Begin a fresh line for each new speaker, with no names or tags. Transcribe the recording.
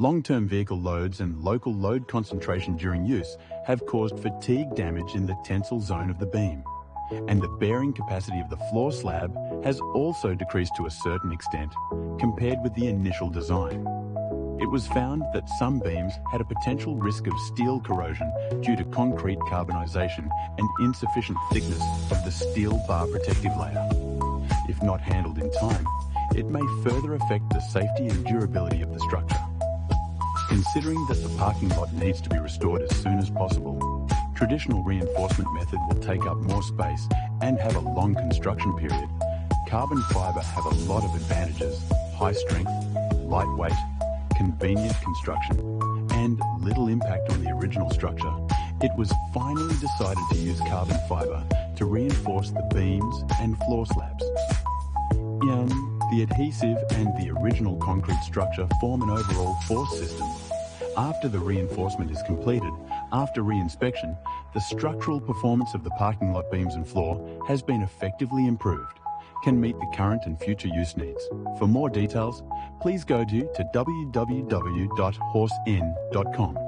Long-term vehicle loads and local load concentration during use have caused fatigue damage in the tensile zone of the beam, and the bearing capacity of the floor slab has also decreased to a certain extent compared with the initial design. It was found that some beams had a potential risk of steel corrosion due to concrete carbonization and insufficient thickness of the steel bar protective layer. If not handled in time, it may further affect the safety and durability of the structure. Considering that the parking lot needs to be restored as soon as possible, traditional reinforcement method will take up more space and have a long construction period. Carbon fibre have a lot of advantages: high strength, lightweight, convenient construction, and little impact on the original structure. It was finally decided to use carbon fibre to reinforce the beams and floor slabs. The adhesive and the original concrete structure form an overall force system. After the reinforcement is completed, after re-inspection, the structural performance of the parking lot beams and floor has been effectively improved, can meet the current and future use needs. For more details, please go to www.horsein.com.